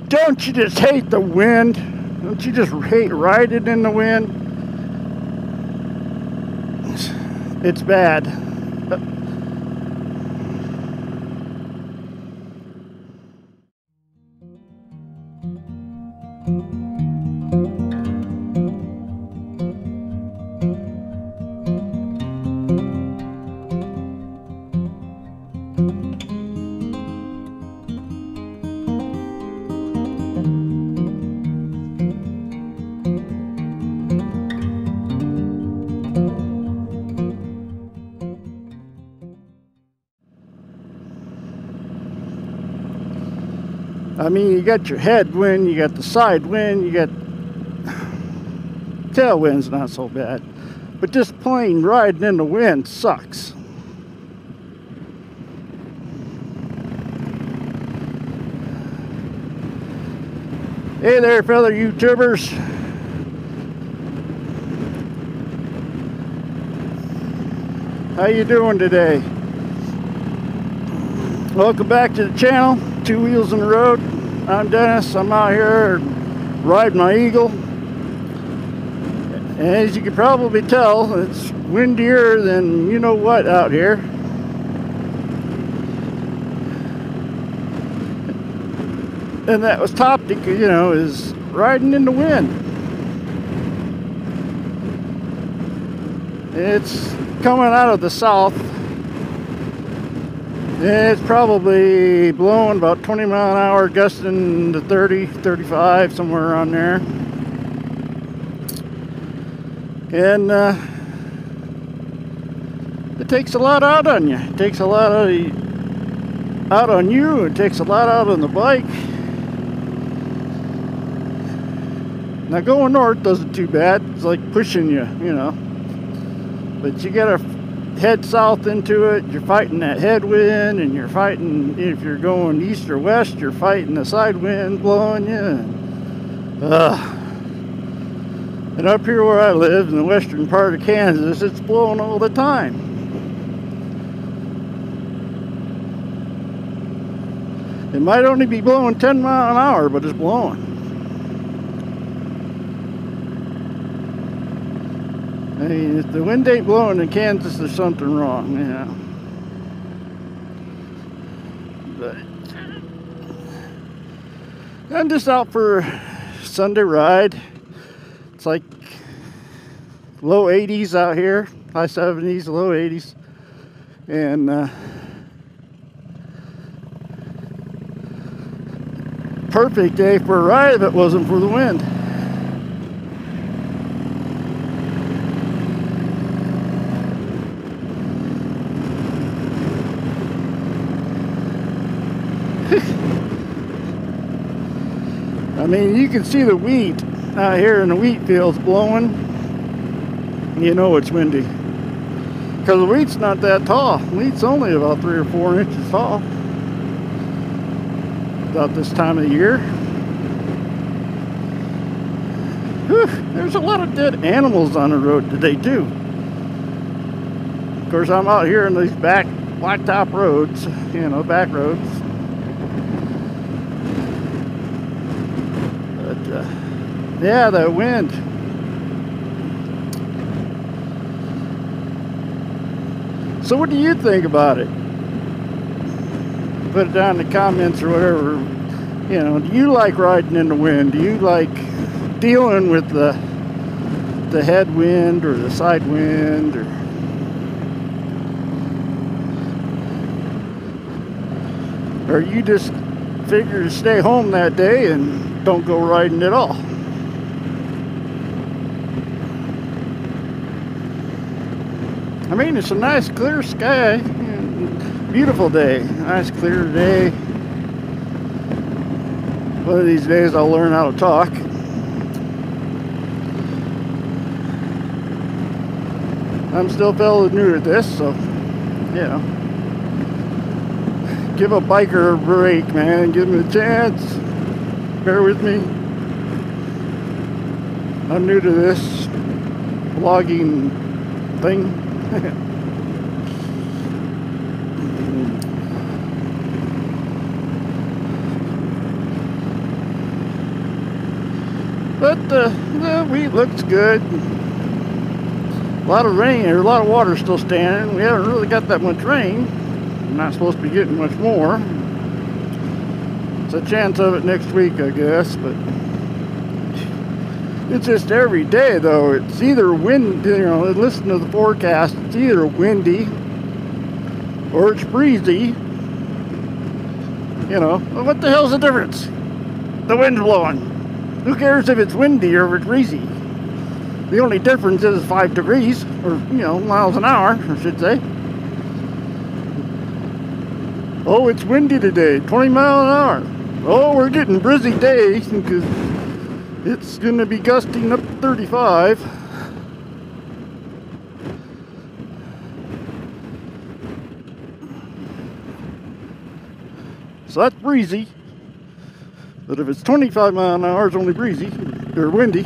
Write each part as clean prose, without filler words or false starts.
Don't you just hate the wind? Don't you just hate riding in the wind? It's bad. I mean, you got your headwind, you got the side wind, you got tailwind's not so bad. But just plain riding in the wind sucks. Hey there, fellow YouTubers. How you doing today? Welcome back to the channel, Two Wheels in the Road. I'm Dennis. I'm out here riding my Eagle. And as you can probably tell, it's windier than you know what out here. And that was Toptic, you know, is riding in the wind. It's coming out of the south. It's probably blowing about 20 mile an hour, gusting to 30, 35, somewhere around there. And it takes a lot out on you. It takes a lot out on you. It takes a lot out on the bike. Now going north doesn't too bad. It's like pushing you, you know. But you gotta head south into it. You're fighting that headwind, and you're fighting, if you're going east or west, you're fighting the side wind blowing you. And up here where I live, in the western part of Kansas, it's blowing all the time. It might only be blowing 10 miles an hour, but it's blowing. I mean, if the wind ain't blowing in Kansas, there's something wrong, you know. But I'm just out for a Sunday ride. It's like low 80s out here, high 70s, low 80s. And perfect day for a ride if it wasn't for the wind. I mean, you can see the wheat out here in the wheat fields blowing. You know it's windy. Because the wheat's not that tall. Wheat's only about 3 or 4 inches tall. About this time of the year. Whew, there's a lot of dead animals on the road today too. Of course, I'm out here in these back blacktop roads, you know, back roads. Yeah, that wind. So what do you think about it? Put it down in the comments or whatever. You know, do you like riding in the wind? Do you like dealing with the headwind or the side wind? Or you just figure to stay home that day and don't go riding at all? I mean, it's a nice clear sky, beautiful day, nice clear day. One of these days I'll learn how to talk. I'm still fairly new at this, so, you know. Give a biker a break, man, give him a chance. Bear with me. I'm new to this vlogging thing. But the wheat looks good. A lot of rain, or a lot of water still standing. We haven't really got that much rain. We're not supposed to be getting much more. It's a chance of it next week, I guess, but it's just every day though. It's either wind, you know, listen to the forecast, it's either windy or it's breezy. You know, what the hell's the difference? The wind's blowing. Who cares if it's windy or if it's breezy? The only difference is 5 degrees, or, you know, miles an hour, I should say. Oh, it's windy today, 20 miles an hour. Oh, we're getting breezy days because it's going to be gusting up to 35. So that's breezy. But if it's 25 miles an hour, it's only breezy, or windy.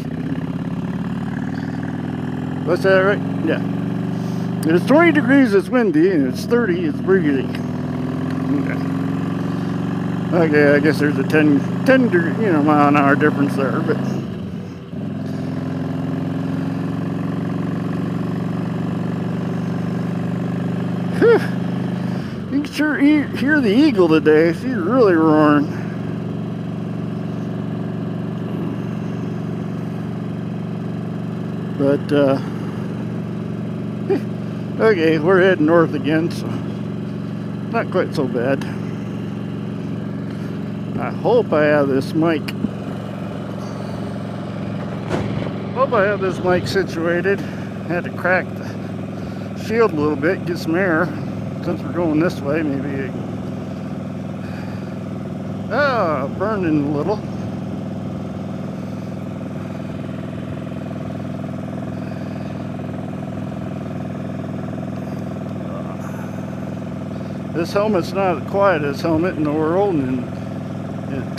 What's that, right? Yeah. If it's 20 degrees, it's windy, and it's 30, it's breezy. Okay, I guess there's a 10 degree, you know, mile an hour difference there, but whew. You can sure hear the eagle today. She's really roaring. But okay, we're heading north again, so not quite so bad. I hope I have this mic. Hope I have this mic situated. Had to crack the shield a little bit, get some air. Since we're going this way, maybe. Burning a little. This helmet's not the quietest helmet in the world, and it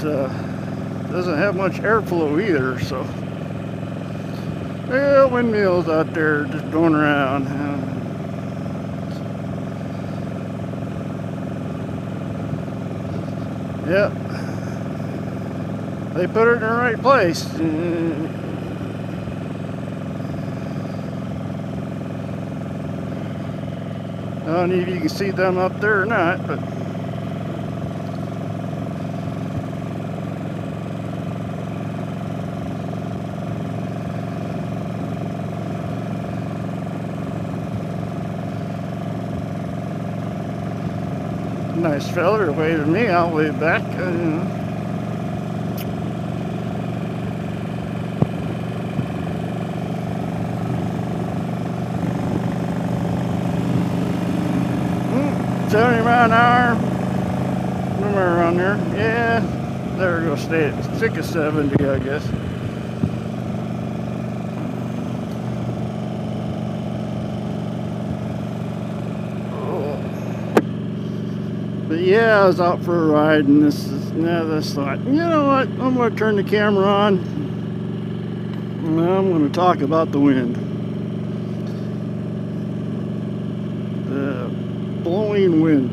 doesn't have much airflow either, so yeah, windmills out there just going around. Yep, they put it in the right place. I don't know if you can see them up there or not, but nice feller waved me, I'll wave back. $70 miles an hour, somewhere around there. Yeah, there we go. Stay at 6 or 70, I guess. But yeah, I was out for a ride, and this thought, you know what, I'm going to turn the camera on, and I'm going to talk about the wind. The blowing wind.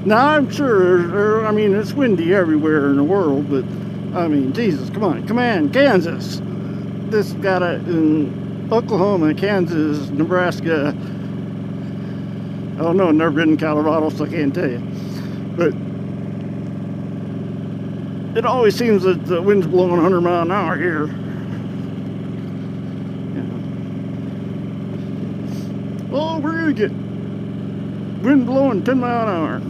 Now, I'm sure, I mean, it's windy everywhere in the world, but, I mean, Jesus, come on, Kansas. This got it in Oklahoma, Kansas, Nebraska. I don't know, I've never been in Colorado, so I can't tell you. But it always seems that the wind's blowing 100 miles an hour here. Yeah. Oh, we're going to get wind blowing 10 miles an hour,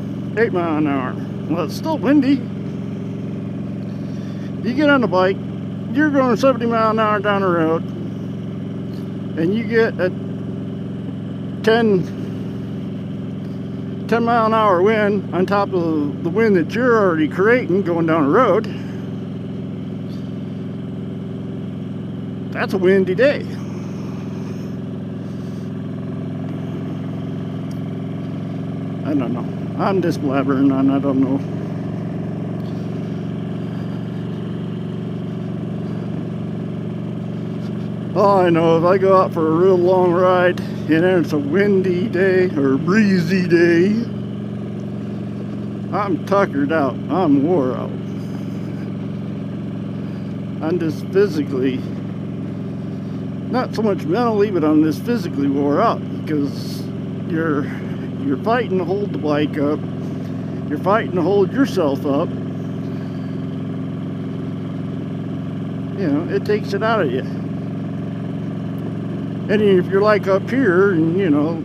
8 miles an hour. Well, it's still windy. You get on the bike, you're going 70 miles an hour down the road, and you get a 10 mile an hour wind on top of the wind that you're already creating going down the road. That's a windy day. I don't know. I'm just blabbering on, I don't know. All I know, if I go out for a real long ride and then it's a windy day or breezy day, I'm tuckered out. I'm wore out. I'm just physically, not so much mentally, but I'm just physically wore out because you're fighting to hold the bike up. You're fighting to hold yourself up. You know, it takes it out of you. And if you're like up here, and you know,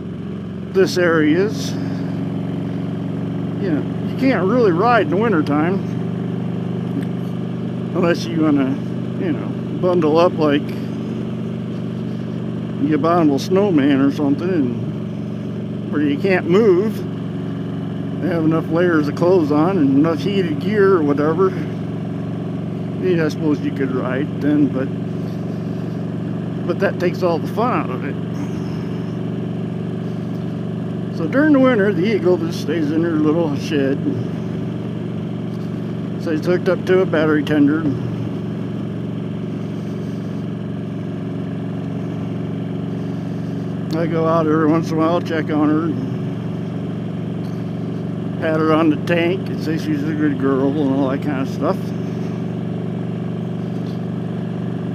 this area is, you know, you can't really ride in the wintertime unless you want to, you know, bundle up like the abominable snowman or something, and where you can't move. They have enough layers of clothes on and enough heated gear or whatever. Yeah, I suppose you could ride then, but that takes all the fun out of it. So during the winter, the Eagle just stays in her little shed. So it's hooked up to a battery tender. I go out every once in a while, check on her, pat her on the tank and say she's a good girl and all that kind of stuff.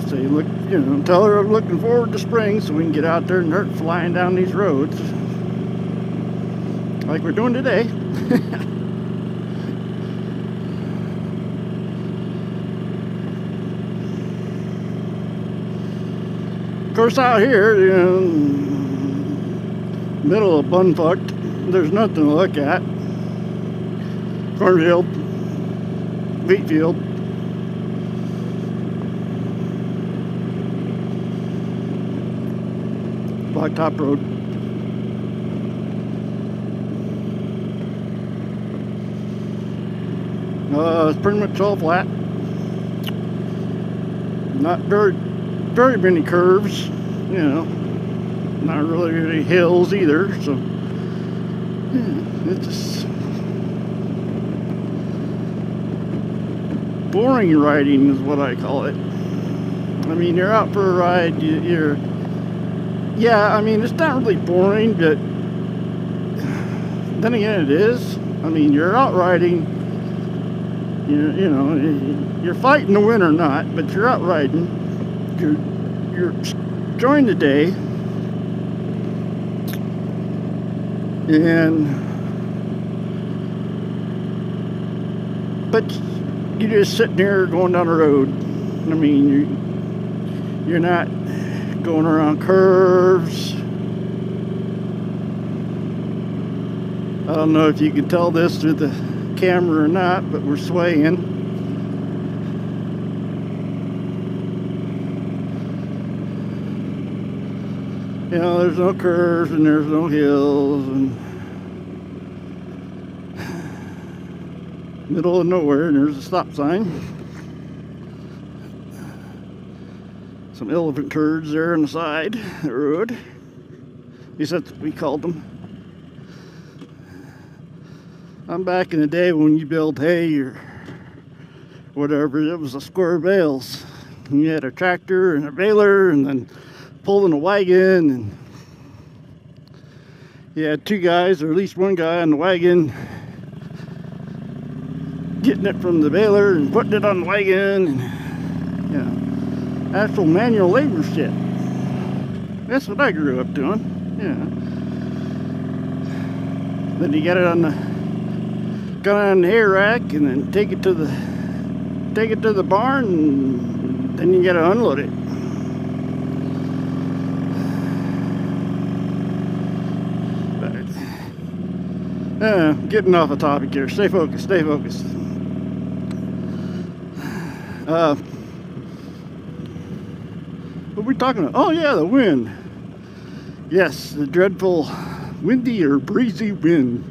Say, look, you know, tell her I'm looking forward to spring so we can get out there and start flying down these roads like we're doing today. Of course, out here, you know, middle of Bunfuck, there's nothing to look at. Cornfield, wheat field. Blacktop road. It's pretty much all flat. Not very many curves, you know. Not really any hills either, so yeah, it's just boring riding is what I call it. I mean, you're out for a ride, yeah, I mean, it's not really boring, but then again, it is. I mean, you're out riding, you know, you're fighting the wind or not, but you're out riding. You're enjoying the day, but you're just sitting there going down the road. I mean, you're not going around curves. I don't know if you can tell this through the camera or not, but we're swaying. You know, there's no curves and there's no hills, and middle of nowhere, and there's a stop sign. Some elephant turds there on the side of the road. At least that's what we called them. I'm back in the day when you build hay or whatever, it was a square bales. And you had a tractor and a baler and then pulling a wagon, and you had two guys or at least one guy on the wagon getting it from the baler and putting it on the wagon, and you know, actual manual labor shit. That's what I grew up doing. Yeah. Then you got it on the hay rack, and then take it to the barn, and then you got to unload it. But, getting off the topic here. Stay focused. Stay focused. What are we talking about? Oh yeah, the wind. Yes, the dreadful windy or breezy wind.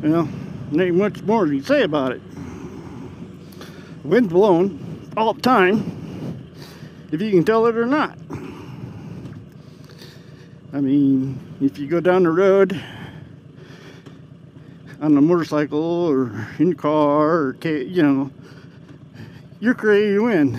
Well, there ain't much more you can say about it. The wind's blowing all the time, if you can tell it or not. I mean, if you go down the road on a motorcycle or in your car, or, you know, you're creating wind.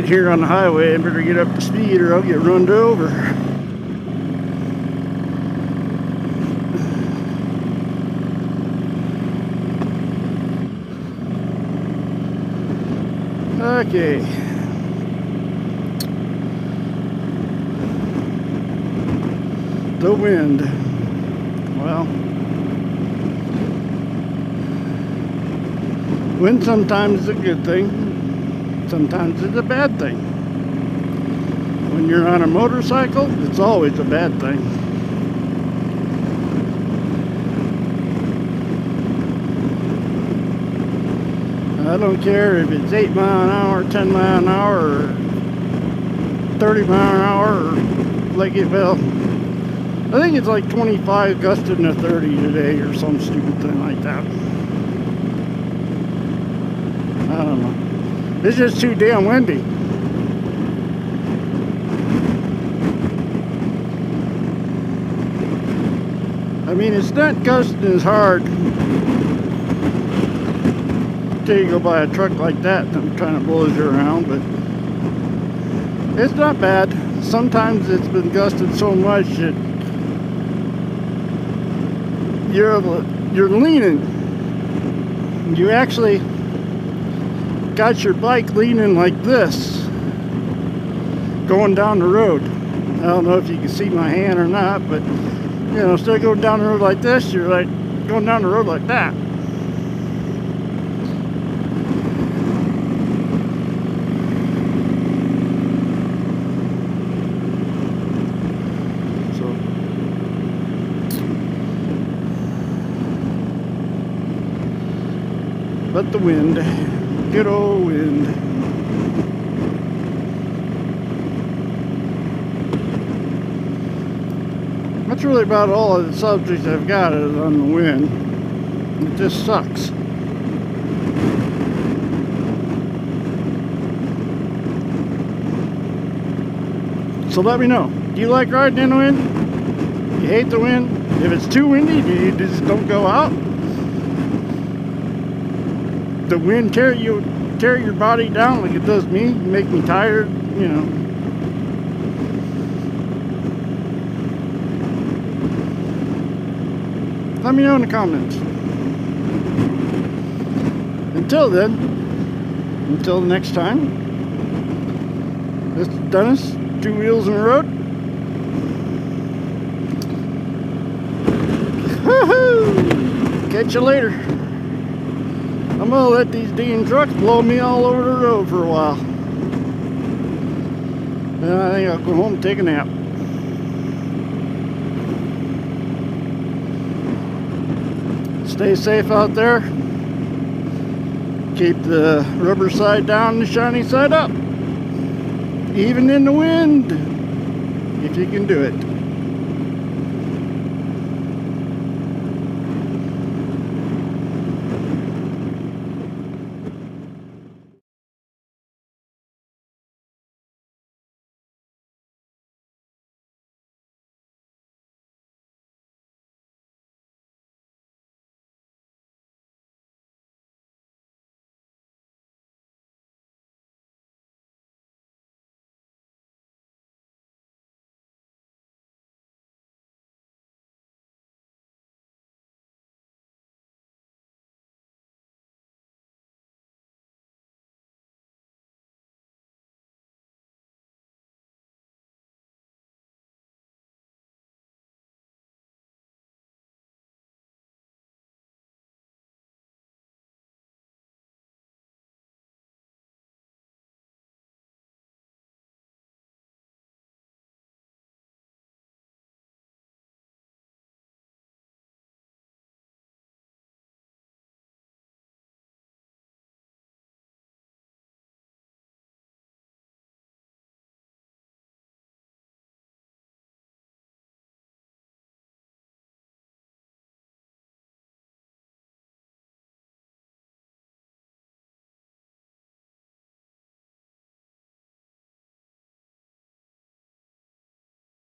get here on the highway. I better get up to speed or I'll get run over. Okay. The wind. Well, wind sometimes is a good thing, sometimes it's a bad thing. When you're on a motorcycle, it's always a bad thing. I don't care if it's 8 miles an hour, 10 miles an hour, or 30 miles an hour, or like it, well, I think it's like 25 gusting to 30 today or some stupid thing like that. I don't know. It's just too damn windy. I mean, it's not gusting as hard until you go by a truck like that and kind of blows you around, but it's not bad. Sometimes it's been gusting so much that you're leaning. You actually got your bike leaning like this going down the road. I don't know if you can see my hand or not, but you know, instead of going down the road like this, you're like going down the road like that. But the wind, good old wind. That's really about all of the subjects I've got is on the wind. It just sucks. So let me know. Do you like riding in the wind? You hate the wind? If it's too windy, do you just don't go out? The wind tear your body down like it does me, make me tired, you know. Let me know in the comments. Until then, until the next time, this is Dennis, Two Wheels in the Road. Woohoo! Catch you later. I'm gonna let these damn trucks blow me all over the road for a while. Then I think I'll go home and take a nap. Stay safe out there. Keep the rubber side down and the shiny side up. Even in the wind, if you can do it.